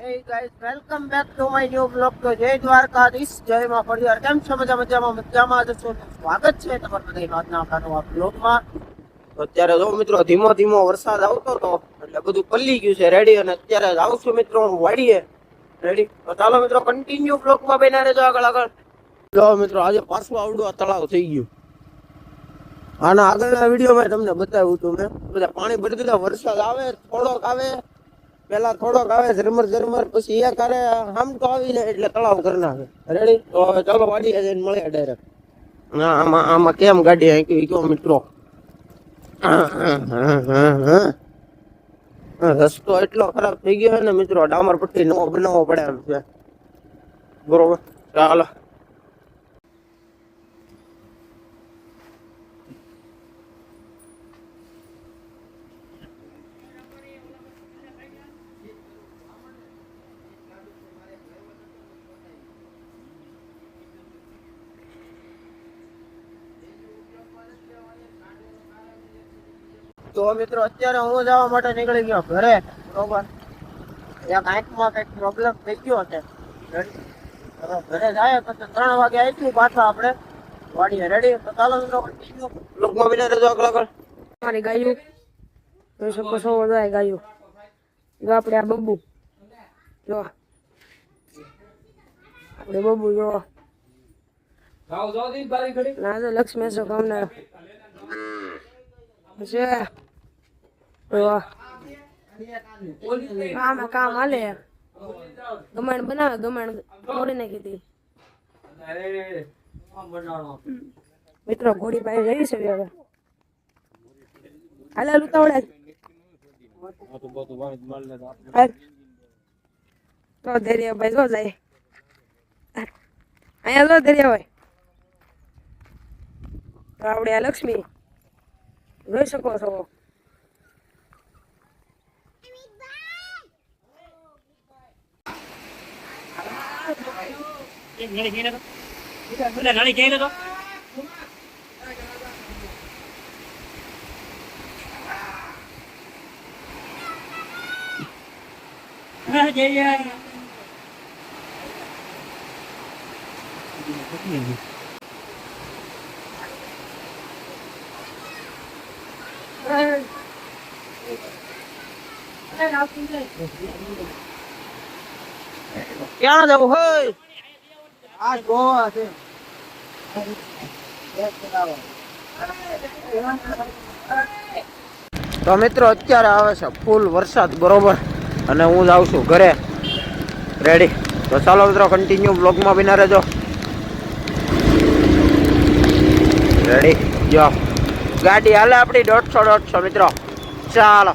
Hey guys, welcome back to my new vlog. તો જય દ્વારકાધીશ, જય માં પરિવાર. કેમ છો? મજામાં જશો. સ્વાગત છે તમારું બધાનું આજના આપણા નવા vlogમાં. તો અત્યારે જો મિત્રો ધીમો ધીમો વરસાદ આવતો હતો એટલે બધું પલ્લી ગયું છે રેડી. અને અત્યારે આવું છું મિત્રો હું વાડીએ રેડી. તો ચાલો મિત્રો કન્ટિન્યુ vlogમાં બન્યા રહેજો આગળ. જો મિત્રો આજે પાછું આવડું આ તળાવ થઈ ગયું. આના આગળના વિડીયોમાં તમને બતાવ્યું હતું મેં. બધા પાણી ભરી દીધા. વરસાદ આવે થોડોક આવે, પેલા થોડોક આવે ઝરમર, પછી એક કરે આમ તો આવી જાય એટલે તળાવ કરી નાખે રેડી. તો હવે ચાલો વાડીએ જઈને મળે ડાયરેક્ટ. આમાં કેમ ગાડી હાંકી કયો મિત્રો. રસ્તો એટલો ખરાબ થઈ ગયો ને મિત્રો, ડામર પટ્ટી નવો બનાવવો પડે એમ છે. બરોબર, ચાલો. તો મિત્રો અત્યારે હું જવા માટે નીકળી ગયો ઘરે. બરોબર, એક આંખમાં કઈક પ્રોબ્લેમ થઈ ગયો છે. ઘરે જાય પછી 3 વાગે આવીશું પાછા આપણે વાડીએ રેડી. તો ચાલો મિત્રો લોકમાં બિના રહેજો આગળ. મારી ગાયું જોઈ શકો છો, બધા ગાયું. જો આપણે આ બબ્બુ જો, આપણે બબ્બુ જો ના તો લક્ષ્મી છો કામને છે. આમાં કામ હાલે. ગમણ બનાવે, ગમણ તોડી નાખી હતી મિત્રો. ઘોડી પાસે જઈ છે હવે. હાલે ઉતાવળે તો ધૈર્ય ભાઈ જો જાય. અહીંયા જો ધૈર્ય ભાઈ. તો આપણે આ લક્ષ્મી જોઈ શકો છો. ક્યાં જવું હોય? આ ગોવા છે. તો મિત્રો અત્યારે આવે છે ફૂલ વરસાદ. બરોબર, અને હું જાઉં છું ઘરે રેડી. તો ચાલો મિત્રો કન્ટિન્યુ બ્લોગમાં બિના રહેજો રેડી. જો ગાડી હાલે આપણી 150 મિત્રો. ચાલો.